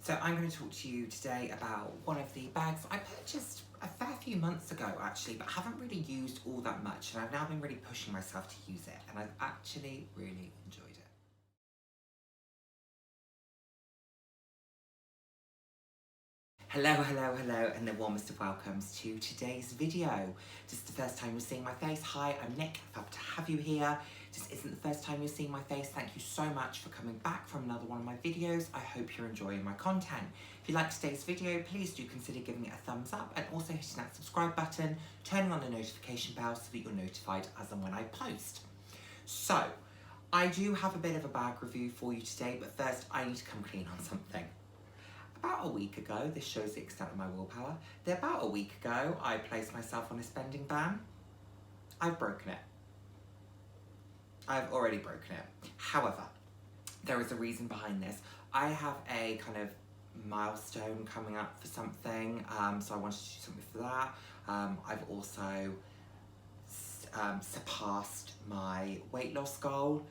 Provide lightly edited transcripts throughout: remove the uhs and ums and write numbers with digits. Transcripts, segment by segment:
So I'm going to talk to you today about one of the bags I purchased a fair few months ago actually, but haven't really used all that much, and I've now been really pushing myself to use it, and I've actually really enjoyed it. Hello, and the warmest of welcomes to today's video. Just the first time you're seeing my face, hi, I'm Nick, happy to have you here. This isn't the first time you're seeing my face, thank you so much for coming back from another one of my videos. I hope you're enjoying my content. If you like today's video, please do consider giving it a thumbs up and also hitting that subscribe button, turning on the notification bell so that you're notified as and when I post. So, I do have a bit of a bag review for you today, but first I need to come clean on something. About a week ago, this shows the extent of my willpower, about a week ago I placed myself on a spending ban. I've broken it. I've already broken it. However, there is a reason behind this. I have a kind of milestone coming up for something, so I wanted to do something for that. I've also surpassed my weight loss goal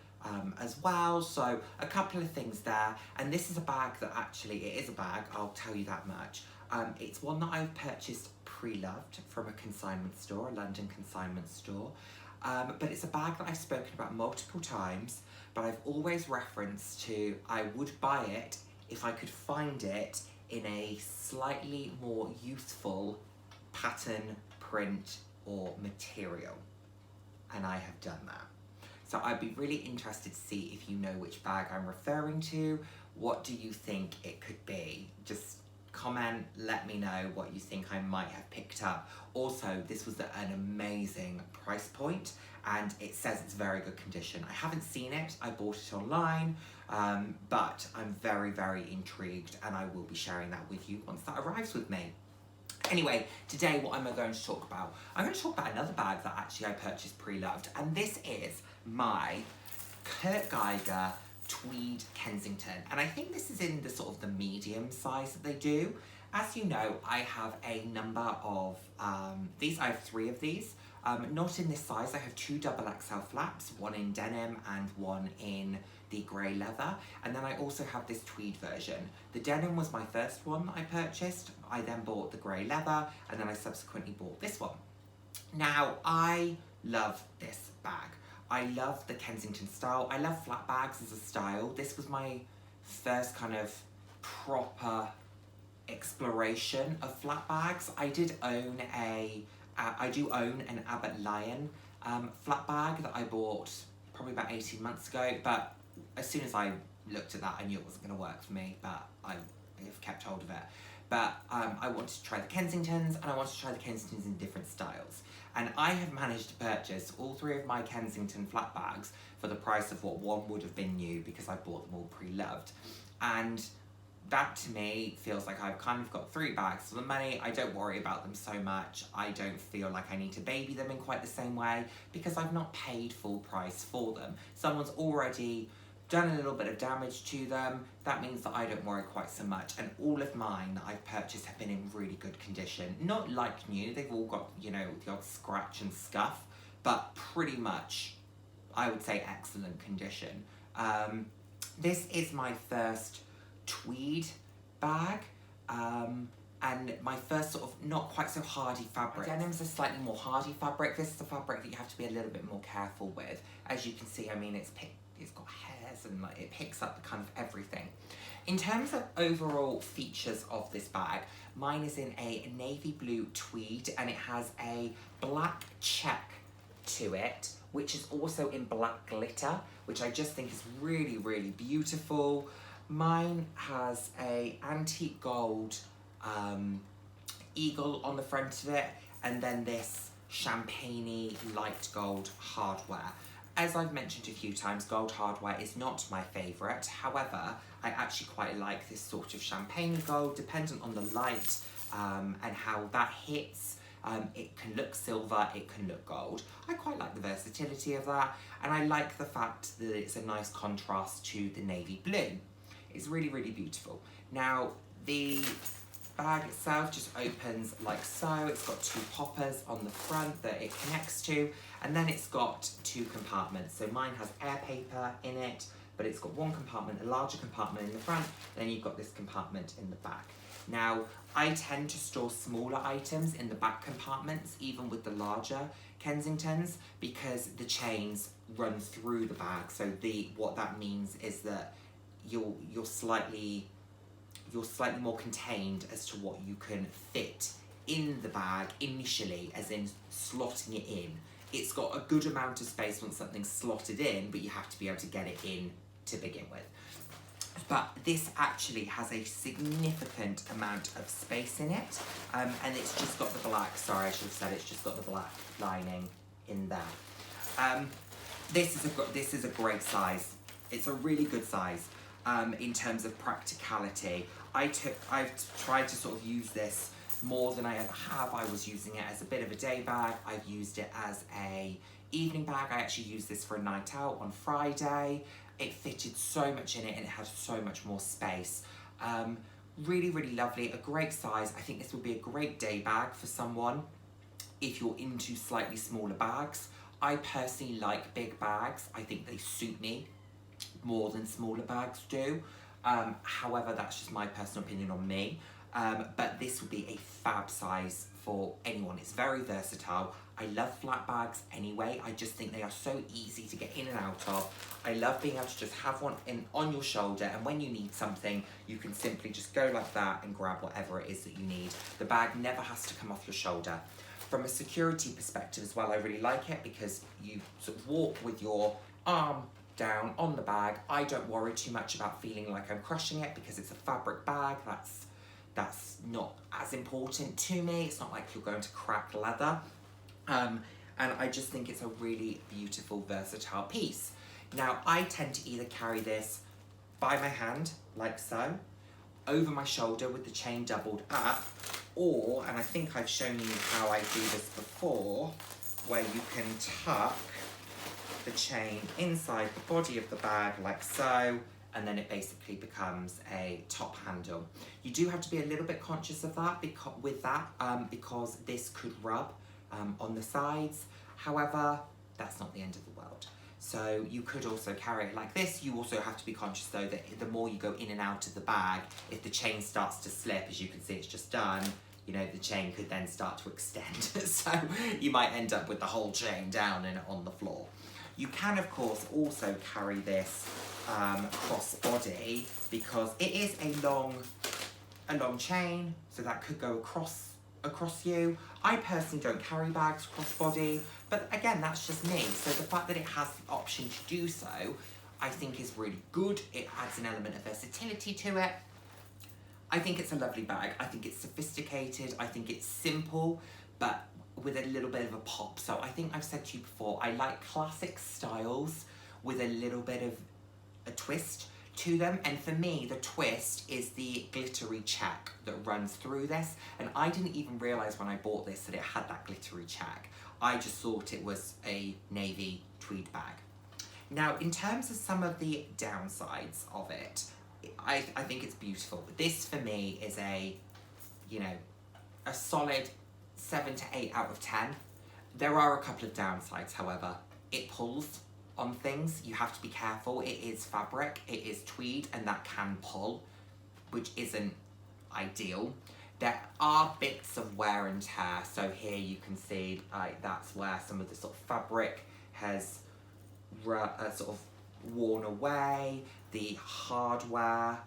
as well, so a couple of things there. And this is a bag that actually, it is a bag, I'll tell you that much. It's one that I've purchased pre-loved from a consignment store, a London consignment store. But it's a bag that I've spoken about multiple times, but I've always referenced to I would buy it if I could find it in a slightly more youthful pattern, print, or material. And I have done that. So I'd be really interested to see if you know which bag I'm referring to. What do you think it could be? Just comment, let me know what you think I might have picked up. Also, this was an amazing price point, and it says it's very good condition. I haven't seen it, I bought it online, but I'm very, very intrigued, and I will be sharing that with you once that arrives with me. Anyway, today what am I going to talk about? I'm going to talk about another bag that actually I purchased pre-loved, and this is my Kurt Geiger Tweed Kensington. And I think this is in the sort of the medium size that they do. As you know, I have a number of these. I have 3 of these. Not in this size. I have 2 XXL flaps, one in denim and one in the grey leather, and then I also have this tweed version. The denim was my first one that I purchased. I then bought the grey leather, and then I subsequently bought this one. Now, I love this bag. I love the Kensington style. I love flat bags as a style. This was my first kind of proper exploration of flat bags. I do own an Abbott Lion flat bag that I bought probably about 18 months ago, but as soon as I looked at that, I knew it wasn't going to work for me, but I have kept hold of it. But I wanted to try the Kensingtons, and I wanted to try the Kensingtons in different styles. And I have managed to purchase all 3 of my Kensington flat bags for the price of what one would have been new, because I bought them all pre-loved. And that to me feels like I've kind of got 3 bags for the money. I don't worry about them so much. I don't feel like I need to baby them in quite the same way, because I've not paid full price for them. Someone's already done a little bit of damage to them. That means that I don't worry quite so much, and all of mine that I've purchased have been in really good condition. Not like new, they've all got, you know, the odd scratch and scuff, but pretty much, I would say, excellent condition. This is my first tweed bag, and my first sort of not quite so hardy fabric. Denim's a slightly more hardy fabric. This is a fabric that you have to be a little bit more careful with. As you can see, I mean, it's got hairs, and like it picks up kind of everything. In terms of overall features of this bag, mine is in a navy blue tweed, and it has a black check to it, which is also in black glitter, which I just think is really, really beautiful. Mine has a antique gold eagle on the front of it, and then this champagne-y light gold hardware. As I've mentioned a few times, gold hardware is not my favourite. However, I actually quite like this sort of champagne gold, dependent on the light and how that hits. It can look silver, it can look gold. I quite like the versatility of that, and I like the fact that it's a nice contrast to the navy blue. It's really, really beautiful. Now, the bag itself just opens like so. It's got 2 poppers on the front that it connects to, and then it's got 2 compartments. So mine has air paper in it, but it's got one compartment, a larger compartment in the front, then you've got this compartment in the back. Now, I tend to store smaller items in the back compartments, even with the larger Kensingtons, because the chains run through the bag. So what that means is that you're slightly more contained as to what you can fit in the bag initially, as in slotting it in. It's got a good amount of space once something's slotted in, but you have to be able to get it in to begin with. But this actually has a significant amount of space in it, and it's just got the black, sorry I should have said it's just got the black lining in there. This is a great size. It's a really good size in terms of practicality. I've tried to sort of use this more than I ever have. I was using it as a bit of a day bag. I've used it as a evening bag. I actually used this for a night out on Friday. It fitted so much in it and it had so much more space. Really, really lovely, a great size. I think this would be a great day bag for someone if you're into slightly smaller bags. I personally like big bags. I think they suit me more than smaller bags do. However, that's just my personal opinion on me. But this would be a fab size for anyone. It's very versatile. I love flat bags anyway. I just think they are so easy to get in and out of. I love being able to just have one on your shoulder, and when you need something, you can simply just go like that and grab whatever it is that you need. The bag never has to come off your shoulder. From a security perspective as well, I really like it because you sort of walk with your arm down on the bag. I don't worry too much about feeling like I'm crushing it because it's a fabric bag. That's not as important to me. It's not like you're going to crack leather. And I just think it's a really beautiful, versatile piece. Now, I tend to either carry this by my hand, like so, over my shoulder with the chain doubled up, or, and I think I've shown you how I do this before, where you can tuck the chain inside the body of the bag like so, and then it basically becomes a top handle. You do have to be a little bit conscious of that because this could rub on the sides. However, that's not the end of the world. So you could also carry it like this. You also have to be conscious though that the more you go in and out of the bag, if the chain starts to slip, as you can see it's just done, you know, the chain could then start to extend. So you might end up with the whole chain down and on the floor. You can of course also carry this cross-body because it is a long chain, so that could go across you. I personally don't carry bags cross-body, but again, that's just me. So the fact that it has the option to do so, I think is really good. It adds an element of versatility to it. I think it's a lovely bag. I think it's sophisticated. I think it's simple, but with a little bit of a pop. So I think I've said to you before, I like classic styles with a little bit of a twist to them, and for me the twist is the glittery check that runs through this, and I didn't even realise when I bought this that it had that glittery check. I just thought it was a navy tweed bag. Now, in terms of some of the downsides of it, I think it's beautiful. This for me is a solid 7 to 8 out of 10. There are a couple of downsides, however. It pulls on things. You have to be careful. It is fabric, it is tweed, and that can pull, which isn't ideal. There are bits of wear and tear. So here you can see that's where some of the sort of fabric has sort of worn away. The hardware,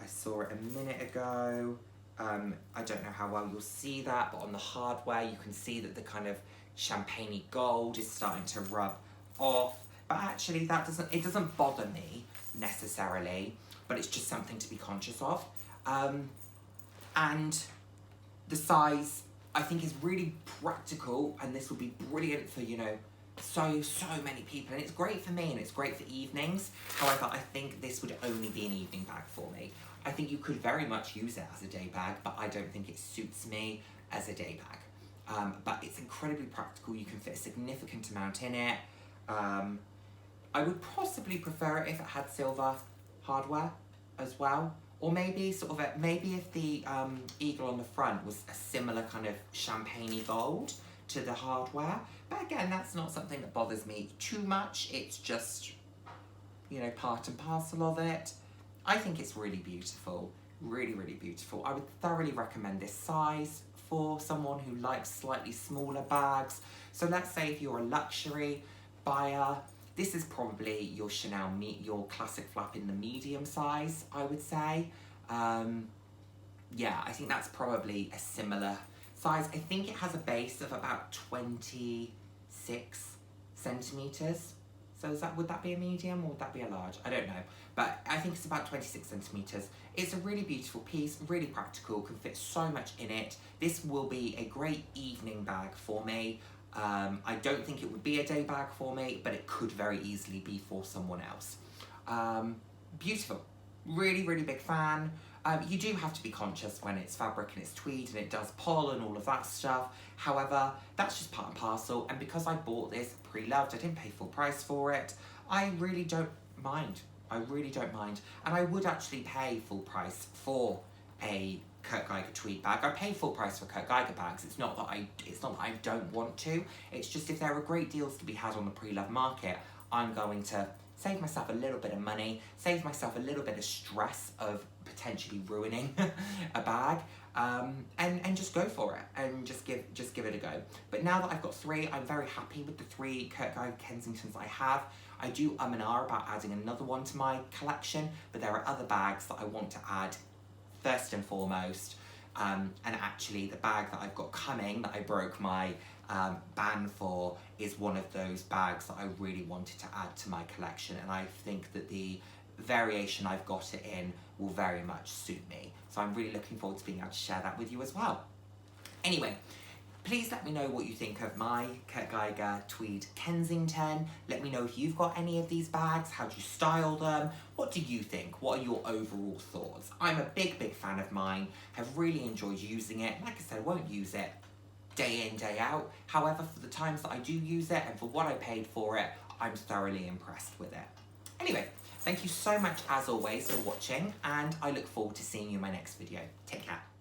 I saw it a minute ago. I don't know how well you'll see that, but on the hardware you can see that the kind of champagne-y gold is starting to rub off. But actually it doesn't bother me necessarily, but it's just something to be conscious of. And the size, I think, is really practical, and this will be brilliant for, so many people, and it's great for me and it's great for evenings. However, I think this would only be an evening bag for me. I think you could very much use it as a day bag, but I don't think it suits me as a day bag. But it's incredibly practical. You can fit a significant amount in it. I would possibly prefer it if it had silver hardware as well, or maybe maybe if the eagle on the front was a similar kind of champagne-y gold to the hardware. But again, that's not something that bothers me too much. It's just you know, part and parcel of it. I think it's really beautiful, really, really beautiful. I would thoroughly recommend this size for someone who likes slightly smaller bags. So let's say if you're a luxury buyer, this is probably your Chanel, your classic flap in the medium size, I would say. Yeah, I think that's probably a similar size. I think it has a base of about 26 centimetres. So would that be a medium or would that be a large? I don't know. But I think it's about 26 centimetres. It's a really beautiful piece, really practical, can fit so much in it. This will be a great evening bag for me. I don't think it would be a day bag for me, but it could very easily be for someone else. Beautiful. Really, really big fan. You do have to be conscious when it's fabric and it's tweed and it does pull and all of that stuff. However, that's just part and parcel. And because I bought this pre-loved, I didn't pay full price for it, I really don't mind. I really don't mind. And I would actually pay full price for a Kurt Geiger tweed bag. I pay full price for Kurt Geiger bags. It's not that I don't want to. It's just if there are great deals to be had on the pre-loved market, I'm going to save myself a little bit of money, save myself a little bit of stress of potentially ruining a bag, and just go for it and just give it a go. But now that I've got 3, I'm very happy with the 3 Kurt Geiger Kensingtons I have. I do and ah about adding another one to my collection, but there are other bags that I want to add first and foremost. And actually the bag that I've got coming, that I broke my ban for, is one of those bags that I really wanted to add to my collection, and I think that the variation I've got it in will very much suit me. So I'm really looking forward to being able to share that with you as well. Anyway, please let me know what you think of my Kurt Geiger Tweed Kensington. Let me know if you've got any of these bags. How do you style them? What do you think? What are your overall thoughts? I'm a big, big fan of mine. Have really enjoyed using it. Like I said, I won't use it day in, day out. However, for the times that I do use it and for what I paid for it, I'm thoroughly impressed with it. Anyway, thank you so much as always for watching, and I look forward to seeing you in my next video. Take care.